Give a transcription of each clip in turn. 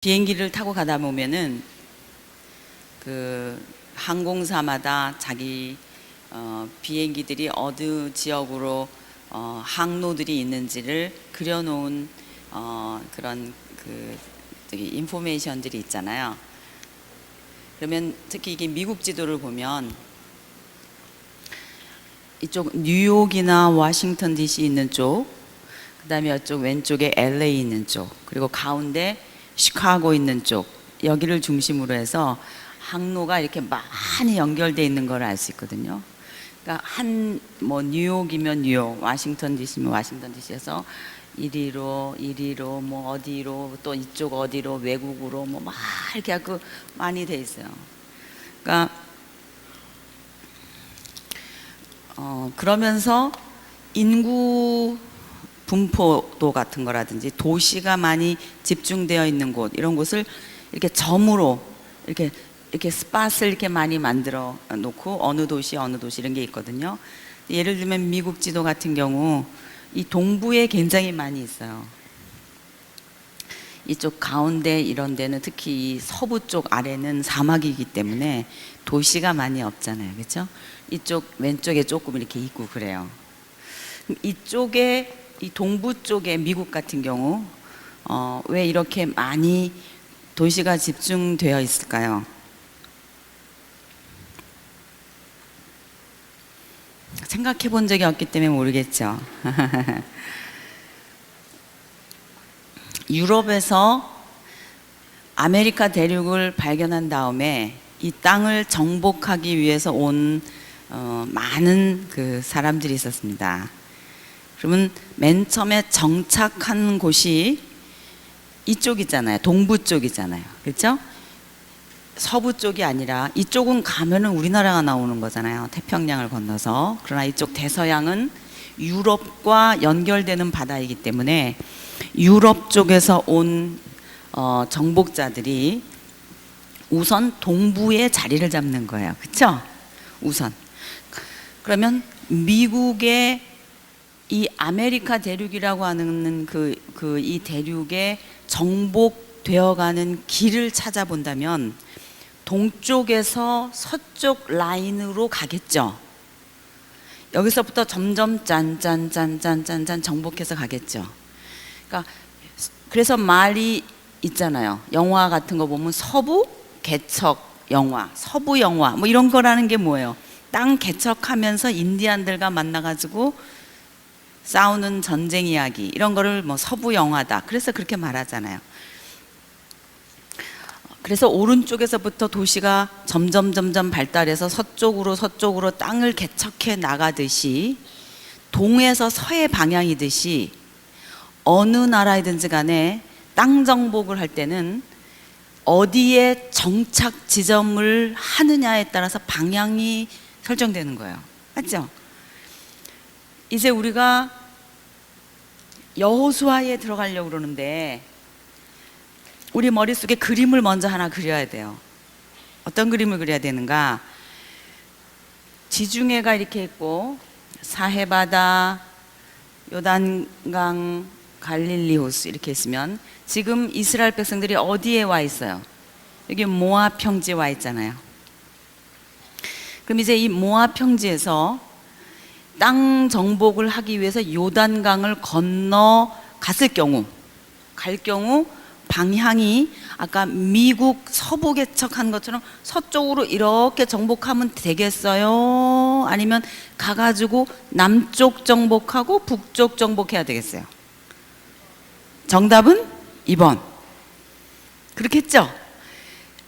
비행기를 타고 가다 보면은 그 항공사마다 자기 비행기들이 어느 지역으로 항로들이 있는지를 그려놓은 그런 저기 인포메이션들이 있잖아요. 그러면 특히 이게 미국 지도를 보면 이쪽 뉴욕이나 워싱턴 DC 있는 쪽, 그다음에 이쪽 왼쪽에 LA 있는 쪽, 그리고 가운데 시카고 있는 쪽, 여기를 중심으로 해서 항로가 이렇게 많이 연결되어 있는 걸 알 수 있거든요. 그러니까 뭐 뉴욕이면 뉴욕, 워싱턴 DC면 워싱턴 DC에서 이리로 뭐 어디로 또 이쪽 어디로 외국으로 뭐 막 이렇게 하고 많이 돼 있어요. 그러니까 그러면서 인구 분포도 같은 거라든지 도시가 많이 집중되어 있는 곳, 이런 곳을 이렇게 점으로 이렇게 스팟을 이렇게 많이 만들어 놓고 어느 도시 이런 게 있거든요. 예를 들면 미국 지도 같은 경우 이 동부에 굉장히 많이 있어요. 이쪽 가운데 이런 데는 특히 이 서부 쪽 아래는 사막이기 때문에 도시가 많이 없잖아요. 그렇죠? 이쪽 왼쪽에 조금 이렇게 있고 그래요. 이쪽에 이 동부 쪽에 미국 같은 경우 왜 이렇게 많이 도시가 집중되어 있을까요? 생각해 본 적이 없기 때문에 모르겠죠. 유럽에서 아메리카 대륙을 발견한 다음에 이 땅을 정복하기 위해서 온 많은 그 사람들이 있었습니다. 그러면 맨 처음에 정착한 곳이 이쪽이잖아요. 동부 쪽이잖아요. 그렇죠? 서부 쪽이 아니라 이쪽은 가면은 우리나라가 나오는 거잖아요. 태평양을 건너서. 그러나 이쪽 대서양은 유럽과 연결되는 바다이기 때문에 유럽 쪽에서 온 정복자들이 우선 동부에 자리를 잡는 거예요. 그렇죠? 우선. 그러면 미국의 이 아메리카 대륙이라고 하는 이 대륙에 정복되어가는 길을 찾아본다면 동쪽에서 서쪽 라인으로 가겠죠. 여기서부터 점점 짠 정복해서 가겠죠. 그러니까 그래서 말이 있잖아요. 영화 같은 거 보면 서부 개척 영화, 서부 영화 뭐 이런 거라는 게 뭐예요? 땅 개척하면서 인디안들과 만나가지고 싸우는 전쟁 이야기, 이런 거를 뭐 서부 영화다. 그래서 그렇게 말하잖아요. 그래서 오른쪽에서부터 도시가 점점 발달해서 서쪽으로 땅을 개척해 나가듯이 동에서 서의 방향이듯이 어느 나라이든지 간에 땅 정복을 할 때는 어디에 정착 지점을 하느냐에 따라서 방향이 설정되는 거예요. 맞죠? 이제 우리가 여호수아에 들어가려고 그러는데 우리 머릿속에 그림을 먼저 하나 그려야 돼요. 어떤 그림을 그려야 되는가? 지중해가 이렇게 있고 사해바다, 요단강, 갈릴리 호수 이렇게 있으면 지금 이스라엘 백성들이 어디에 와 있어요? 여기 모압 평지에 와 있잖아요. 그럼 이제 이 모압 평지에서 땅 정복을 하기 위해서 요단강을 건너 갈 경우 방향이 아까 미국 서부 개척한 것처럼 서쪽으로 이렇게 정복하면 되겠어요? 아니면 가가지고 남쪽 정복하고 북쪽 정복해야 되겠어요? 정답은 2번. 그렇겠죠?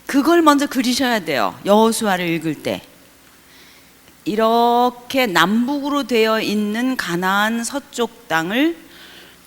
그걸 먼저 그리셔야 돼요. 여호수아를 읽을 때. 이렇게 남북으로 되어 있는 가나안 서쪽 땅을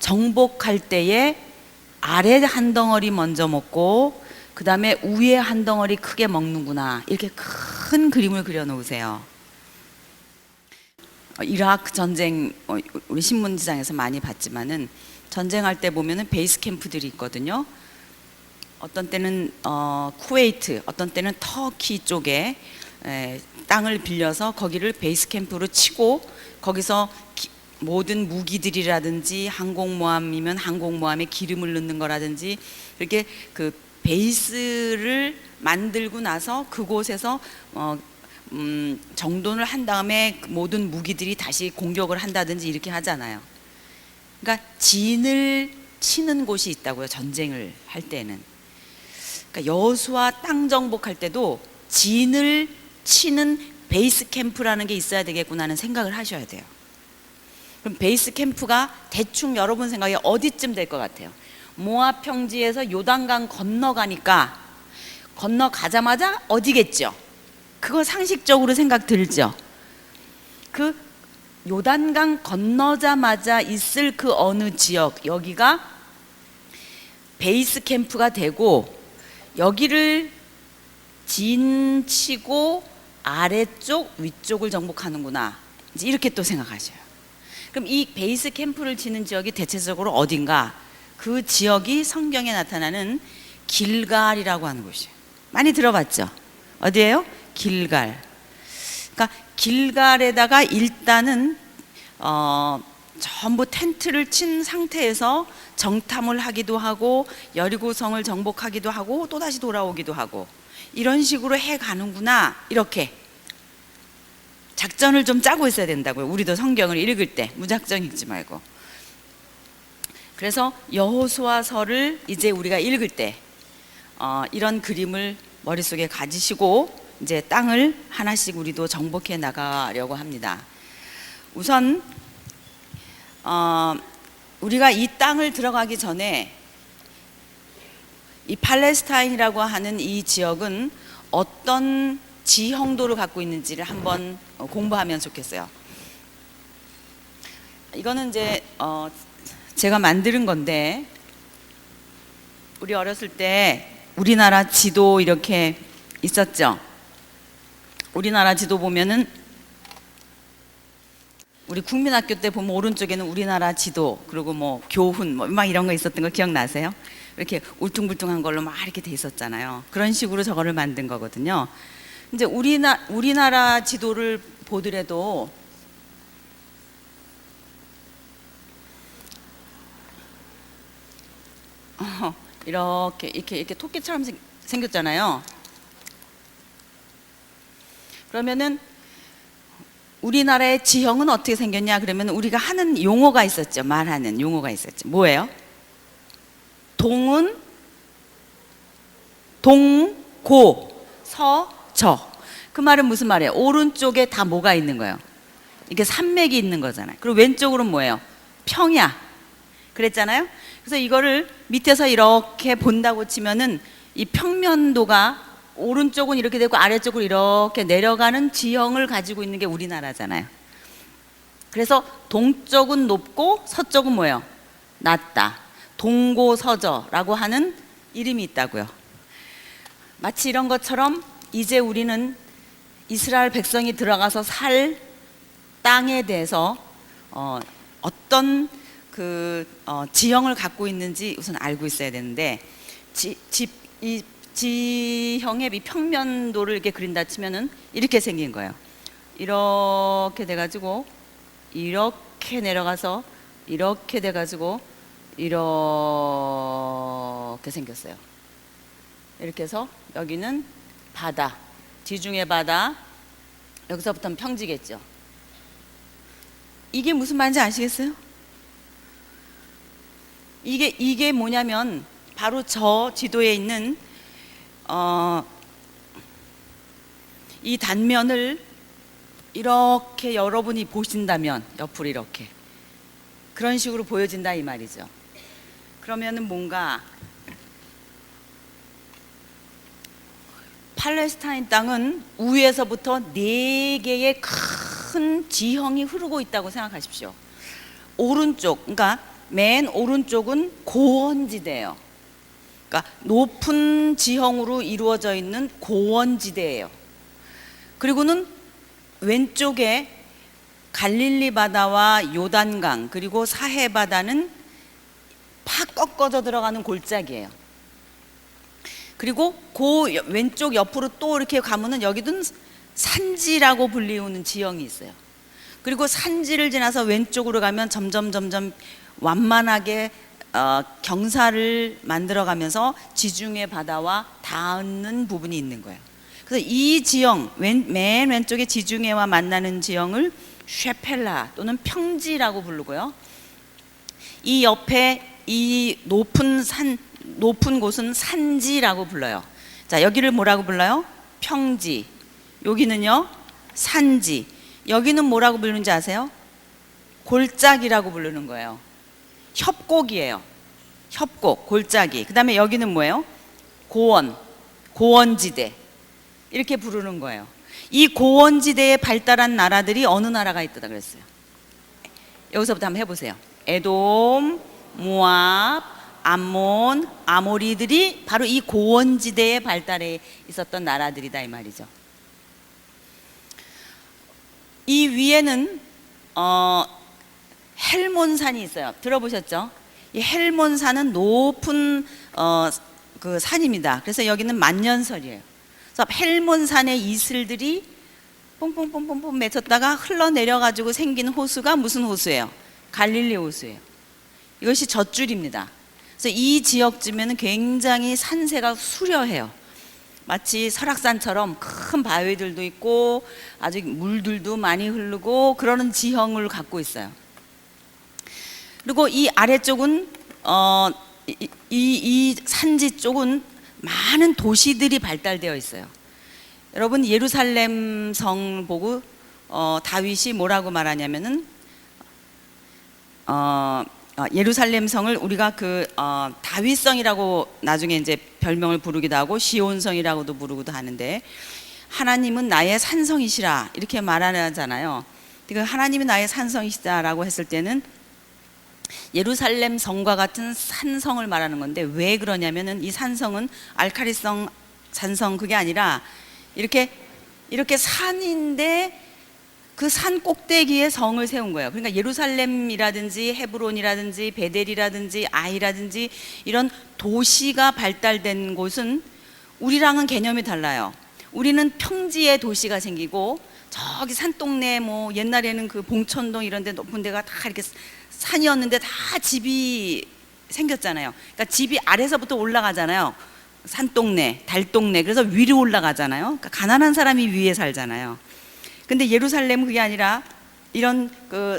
정복할 때에 아래 한 덩어리 먼저 먹고 그 다음에 위에 한 덩어리 크게 먹는구나, 이렇게 큰 그림을 그려 놓으세요. 이라크 전쟁 우리 신문지상에서 많이 봤지만은 전쟁할 때 보면은 베이스 캠프들이 있거든요. 어떤 때는 쿠웨이트, 어떤 때는 터키 쪽에 땅을 빌려서 거기를 베이스 캠프로 치고 거기서 모든 무기들이라든지 항공모함이면 항공모함에 기름을 넣는 거라든지 이렇게 그 베이스를 만들고 나서 그곳에서 정돈을 한 다음에 모든 무기들이 다시 공격을 한다든지 이렇게 하잖아요. 그러니까 진을 치는 곳이 있다고요. 전쟁을 할 때는. 그러니까 여호수아 땅 정복할 때도 진을 치는 베이스 캠프라는 게 있어야 되겠구나 하는 생각을 하셔야 돼요. 그럼 베이스 캠프가 대충 여러분 생각에 어디쯤 될 것 같아요? 모압 평지에서 요단강 건너가자마자 어디겠죠? 그거 상식적으로 생각 들죠? 그 요단강 건너자마자 있을 그 어느 지역, 여기가 베이스 캠프가 되고, 여기를 진치고 아래쪽 위쪽을 정복하는구나, 이제 이렇게 또 생각하셔요. 그럼 이 베이스 캠프를 치는 지역이 대체적으로 어딘가? 그 지역이 성경에 나타나는 길갈이라고 하는 곳이에요. 많이 들어봤죠? 어디예요? 길갈. 그러니까 길갈에다가 일단은 전부 텐트를 친 상태에서 정탐을 하기도 하고 여리고성을 정복하기도 하고 또다시 돌아오기도 하고 이런 식으로 해가는구나, 이렇게 작전을 좀 짜고 있어야 된다고요. 우리도 성경을 읽을 때 무작정 읽지 말고. 그래서 여호수아서를 이제 우리가 읽을 때 이런 그림을 머릿속에 가지시고 이제 땅을 하나씩 우리도 정복해 나가려고 합니다. 우선 우리가 이 땅을 들어가기 전에 이 팔레스타인이라고 하는 이 지역은 어떤 지형도를 갖고 있는지를 한번 공부하면 좋겠어요. 이거는 이제 제가 만드는 건데, 우리 어렸을 때 우리나라 지도 이렇게 있었죠. 우리나라 지도 보면은 우리 국민학교 때 보면 오른쪽에는 우리나라 지도, 그리고 뭐 교훈 막 이런 거 있었던 거 기억나세요? 이렇게 울퉁불퉁한 걸로 막 이렇게 돼 있었잖아요. 그런 식으로 저거를 만든 거거든요. 이제 우리나라 지도를 보더라도 이렇게 토끼처럼 생겼잖아요. 그러면은 우리나라의 지형은 어떻게 생겼냐? 그러면 우리가 하는 용어가 있었죠. 말하는 용어가 있었죠. 뭐예요? 동은 동고 서저. 그 말은 무슨 말이에요? 오른쪽에 다 뭐가 있는 거예요? 이게 산맥이 있는 거잖아요. 그리고 왼쪽으로는 뭐예요? 평야. 그랬잖아요. 그래서 이거를 밑에서 이렇게 본다고 치면은 이 평면도가 오른쪽은 이렇게 되고 아래쪽으로 이렇게 내려가는 지형을 가지고 있는 게 우리나라잖아요. 그래서 동쪽은 높고 서쪽은 뭐예요? 낮다. 동고서저라고 하는 이름이 있다고요. 마치 이런 것처럼 이제 우리는 이스라엘 백성이 들어가서 살 땅에 대해서 어떤 지형을 갖고 있는지 우선 알고 있어야 되는데, 이 지형의 이 평면도를 이렇게 그린다 치면은 이렇게 생긴 거예요. 이렇게 돼가지고 이렇게 내려가서 이렇게 돼가지고 이렇게 생겼어요. 이렇게 해서 여기는 바다, 지중해 바다, 여기서부터는 평지겠죠. 이게 무슨 말인지 아시겠어요? 이게 뭐냐면 바로 저 지도에 있는 이 단면을 이렇게 여러분이 보신다면 옆으로 이렇게 그런 식으로 보여진다 이 말이죠. 그러면은 뭔가 팔레스타인 땅은 위에서부터 4개의 큰 지형이 흐르고 있다고 생각하십시오. 오른쪽, 그러니까 맨 오른쪽은 고원지대예요. 그러니까 높은 지형으로 이루어져 있는 고원지대예요. 그리고는 왼쪽에 갈릴리 바다와 요단강 그리고 사해 바다는 팍 꺾어져 들어가는 골짜기예요. 그리고 그 왼쪽 옆으로 또 이렇게 가면은 여기는 산지라고 불리우는 지형이 있어요. 그리고 산지를 지나서 왼쪽으로 가면 점점 완만하게 경사를 만들어가면서 지중해 바다와 닿는 부분이 있는 거예요. 그래서 이 지형, 맨 왼쪽에 지중해와 만나는 지형을 쉐펠라 또는 평지라고 부르고요. 이 옆에 이 높은 곳은 산지라고 불러요. 자, 여기를 뭐라고 불러요? 평지. 여기는요, 산지. 여기는 뭐라고 부르는지 아세요? 골짜기라고 부르는 거예요. 협곡이에요. 협곡, 골짜기. 그 다음에 여기는 뭐예요? 고원지대. 이렇게 부르는 거예요. 이 고원지대에 발달한 나라들이 어느 나라가 있다 그랬어요? 여기서부터 한번 해보세요. 에돔, 모압, 암몬, 아모리들이 바로 이 고원지대에 발달해 있었던 나라들이다 이 말이죠. 이 위에는 헬몬산이 있어요. 들어보셨죠? 이 헬몬산은 높은 그 산입니다. 그래서 여기는 만년설이에요. 그래서 헬몬산의 이슬들이 뽕뽕뽕뽕뽕 맺혔다가 흘러내려가지고 생긴 호수가 무슨 호수예요? 갈릴리 호수예요. 이것이 젖줄입니다. 그래서 이 지역쯤에는 굉장히 산세가 수려해요. 마치 설악산처럼 큰 바위들도 있고 아주 물들도 많이 흐르고 그러는 지형을 갖고 있어요. 그리고 이 아래쪽은 이 산지 쪽은 많은 도시들이 발달되어 있어요. 여러분 예루살렘 성 보고 다윗이 뭐라고 말하냐면은 예루살렘 성을 우리가 다윗성이라고 나중에 이제 별명을 부르기도 하고 시온성이라고도 부르기도 하는데, 하나님은 나의 산성이시라 이렇게 말하잖아요. 하나님이 나의 산성이시다라고 했을 때는 예루살렘 성과 같은 산성을 말하는 건데, 왜 그러냐면은 이 산성은 알카리성 산성 그게 아니라 이렇게 산인데 그 산 꼭대기에 성을 세운 거예요. 그러니까 예루살렘이라든지 헤브론이라든지 베델이라든지 아이라든지 이런 도시가 발달된 곳은 우리랑은 개념이 달라요. 우리는 평지에 도시가 생기고 저기 산동네 뭐 옛날에는 그 봉천동 이런 데 높은 데가 다 이렇게 산이었는데 다 집이 생겼잖아요. 그러니까 집이 아래서부터 올라가잖아요. 산동네, 달동네. 그래서 위로 올라가잖아요. 그러니까 가난한 사람이 위에 살잖아요. 근데 예루살렘은 그게 아니라 이런 그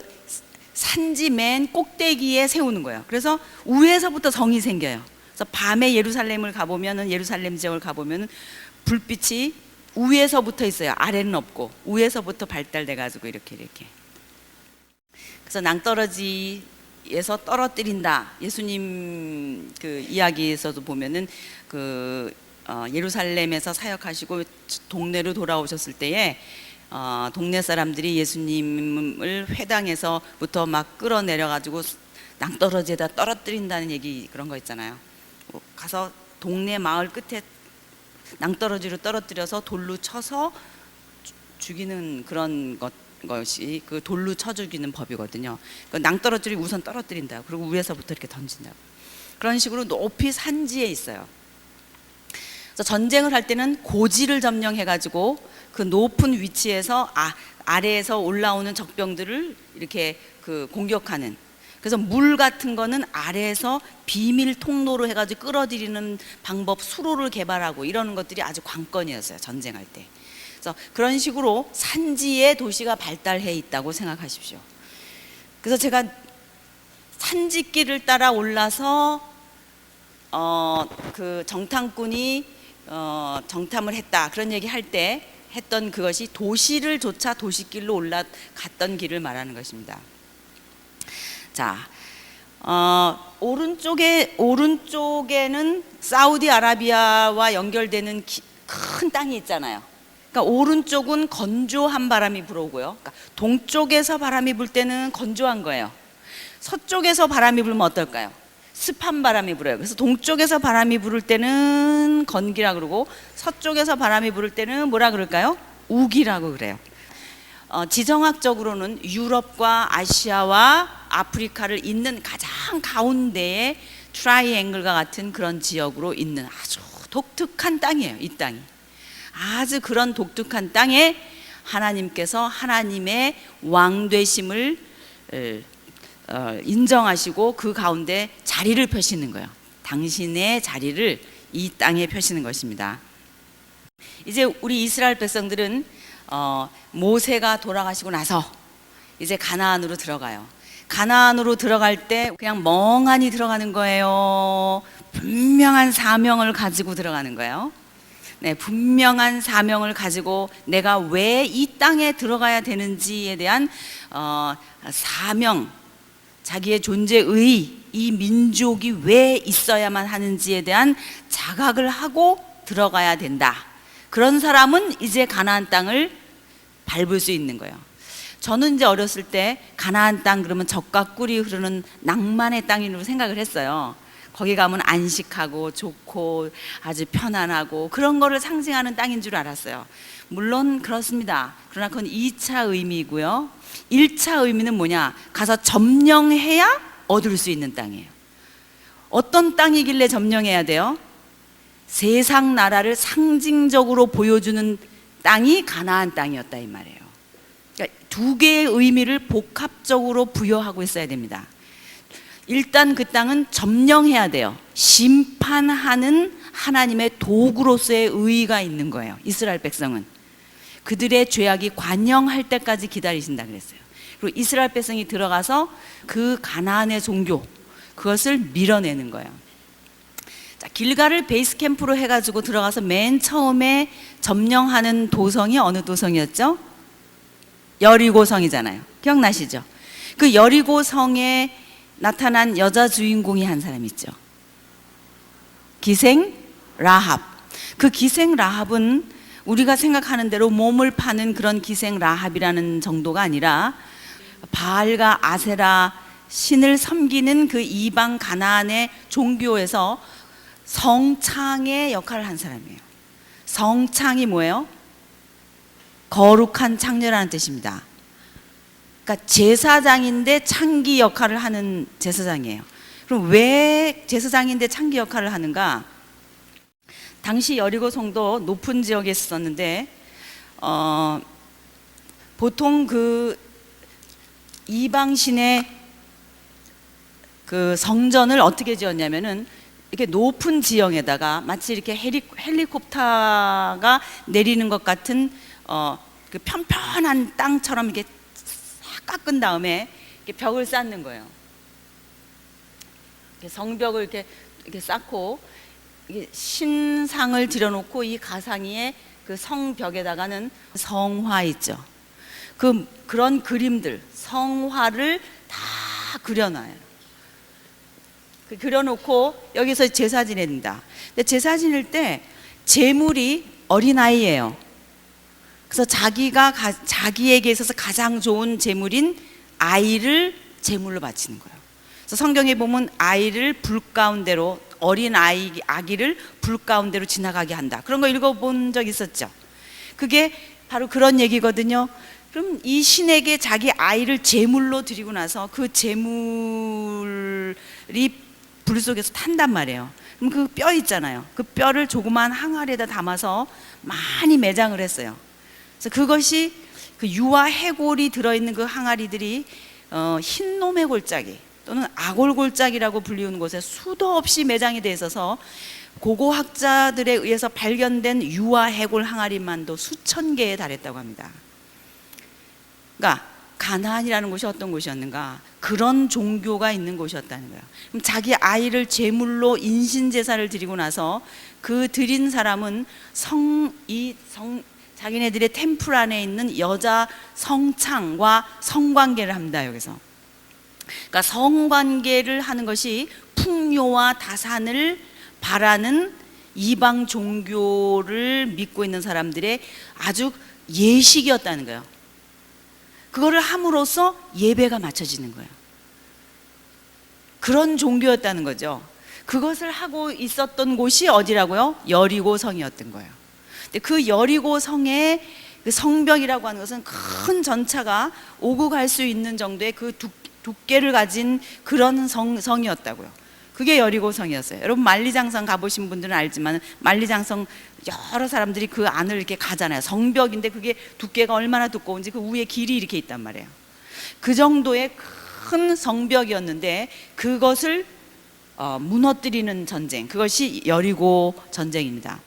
산지 맨 꼭대기에 세우는 거예요. 그래서 위에서부터 성이 생겨요. 그래서 밤에 예루살렘을 가보면은, 예루살렘 지역을 가보면은 불빛이 위에서부터 있어요. 아래는 없고 위에서부터 발달돼 가지고 이렇게. 그래서 낭떠러지에서 떨어뜨린다. 예수님 그 이야기에서도 보면은 예루살렘에서 사역하시고 동네로 돌아오셨을 때에 동네 사람들이 예수님을 회당에서부터 막 끌어내려 가지고 낭떠러지에다 떨어뜨린다는 얘기, 그런 거 있잖아요. 가서 동네 마을 끝에 낭떠러지로 떨어뜨려서 돌로 쳐서 죽이는 그런 것이 그 돌로 쳐 죽이는 법이거든요. 그 낭떠러지를 우선 떨어뜨린다. 그리고 위에서부터 이렇게 던진다고. 그런 식으로 높이 산지에 있어요. 그래서 전쟁을 할 때는 고지를 점령해 가지고 그 높은 위치에서 아래에서 올라오는 적병들을 이렇게 공격하는. 그래서 물 같은 거는 아래에서 비밀 통로로 해가지고 끌어들이는 방법, 수로를 개발하고 이러는 것들이 아주 관건이었어요, 전쟁할 때. 그래서 그런 식으로 산지에 도시가 발달해 있다고 생각하십시오. 그래서 제가 산지길을 따라 올라서 그 정탐꾼이 정탐을 했다, 그런 얘기 할 때 했던 그것이 도시를 조차 도시길로 올라갔던 길을 말하는 것입니다. 자, 오른쪽에는 사우디아라비아와 연결되는 큰 땅이 있잖아요. 그러니까 오른쪽은 건조한 바람이 불어오고요. 그러니까 동쪽에서 바람이 불 때는 건조한 거예요. 서쪽에서 바람이 불면 어떨까요? 습한 바람이 불어요. 그래서 동쪽에서 바람이 불을 때는 건기라 그러고, 서쪽에서 바람이 불을 때는 뭐라 그럴까요? 우기라고 그래요. 지정학적으로는 유럽과 아시아와 아프리카를 잇는 가장 가운데에 트라이앵글과 같은 그런 지역으로 있는 아주 독특한 땅이에요. 이 땅이 아주 그런 독특한 땅에 하나님께서 하나님의 왕되심을 인정하시고 그 가운데 자리를 펴시는 거예요. 당신의 자리를 이 땅에 펴시는 것입니다. 이제 우리 이스라엘 백성들은 모세가 돌아가시고 나서 이제 가나안으로 들어가요. 가나안으로 들어갈 때 그냥 멍하니 들어가는 거예요. 분명한 사명을 가지고 들어가는 거예요. 네, 분명한 사명을 가지고 내가 왜 이 땅에 들어가야 되는지에 대한 사명, 자기의 존재의 이 민족이 왜 있어야만 하는지에 대한 자각을 하고 들어가야 된다. 그런 사람은 이제 가나안 땅을 밟을 수 있는 거예요. 저는 이제 어렸을 때 가나안 땅 그러면 젖과 꿀이 흐르는 낭만의 땅으로 생각을 했어요. 거기 가면 안식하고 좋고 아주 편안하고 그런 거를 상징하는 땅인 줄 알았어요. 물론 그렇습니다. 그러나 그건 2차 의미이고요. 1차 의미는 뭐냐? 가서 점령해야 얻을 수 있는 땅이에요. 어떤 땅이길래 점령해야 돼요? 세상 나라를 상징적으로 보여주는 땅이 가나안 땅이었다 이 말이에요. 그러니까 두 개의 의미를 복합적으로 부여하고 있어야 됩니다. 일단 그 땅은 점령해야 돼요. 심판하는 하나님의 도구로서의 의의가 있는 거예요. 이스라엘 백성은 그들의 죄악이 관영할 때까지 기다리신다 그랬어요. 그리고 이스라엘 백성이 들어가서 그 가나안의 종교 그것을 밀어내는 거예요. 자, 길갈을 베이스 캠프로 해가지고 들어가서 맨 처음에 점령하는 도성이 어느 도성이었죠? 여리고성이잖아요. 기억나시죠? 그 여리고성에 나타난 여자 주인공이 한 사람 있죠. 기생 라합. 그 기생 라합은 우리가 생각하는 대로 몸을 파는 그런 기생 라합이라는 정도가 아니라 바알과 아세라 신을 섬기는 그 이방 가나안의 종교에서 성창의 역할을 한 사람이에요. 성창이 뭐예요? 거룩한 창녀라는 뜻입니다. 그러니까 제사장인데 창기 역할을 하는 제사장이에요. 그럼 왜 제사장인데 창기 역할을 하는가? 당시 여리고 성도 높은 지역에 있었는데 보통 그 이방신의 그 성전을 어떻게 지었냐면은 이렇게 높은 지형에다가 마치 이렇게 헬리콥터가 내리는 것 같은 그 편편한 땅처럼 이렇게 싹 깎은 다음에 이렇게 벽을 쌓는 거예요. 이렇게 성벽을 이렇게 쌓고 이게 신상을 들여놓고 이 가상이의 그 성벽에다가는 성화 있죠. 그런 그림들 성화를 다 그려놔요. 그려놓고 여기서 제사 지냅니다. 근데 제사 지낼 때 제물이 어린아이예요. 그래서 자기에게 있어서 가장 좋은 제물인 아이를 제물로 바치는 거예요. 그래서 성경에 보면 아이를 불 가운데로 어린 아기를 불 가운데로 지나가게 한다. 그런 거 읽어본 적 있었죠? 그게 바로 그런 얘기거든요. 그럼 이 신에게 자기 아이를 제물로 드리고 나서 그 제물이 불 속에서 탄단 말이에요. 그럼 그 뼈 있잖아요. 그 뼈를 조그만 항아리에다 담아서 많이 매장을 했어요. 그래서 그것이 그 유아 해골이 들어있는 그 항아리들이 흰놈의 골짜기 또는 아골골짜기라고 불리우는 곳에 수도 없이 매장이 돼 있어서 고고학자들에 의해서 발견된 유아 해골 항아리만도 수천 개에 달했다고 합니다. 그러니까 가나안이라는 곳이 어떤 곳이었는가? 그런 종교가 있는 곳이었다는 거예요. 그럼 자기 아이를 제물로 인신제사를 드리고 나서 그 드린 사람은 자기네들의 템플 안에 있는 여자 성창과 성관계를 합니다. 여기서 그러니까 성관계를 하는 것이 풍요와 다산을 바라는 이방 종교를 믿고 있는 사람들의 아주 예식이었다는 거예요. 그거를 함으로써 예배가 맞춰지는 거예요. 그런 종교였다는 거죠. 그것을 하고 있었던 곳이 어디라고요? 여리고성이었던 거예요. 근데 그 여리고성의 그 성벽이라고 하는 것은 큰 전차가 오고 갈 수 있는 정도의 그 두께를 가진 그런 성이었다고요. 그게 여리고성이었어요. 여러분 만리장성 가보신 분들은 알지만 만리장성 여러 사람들이 그 안을 이렇게 가잖아요. 성벽인데 그게 두께가 얼마나 두꺼운지 그 위에 길이 이렇게 있단 말이에요. 그 정도의 큰 성벽이었는데 그것을 무너뜨리는 전쟁, 그것이 여리고 전쟁입니다.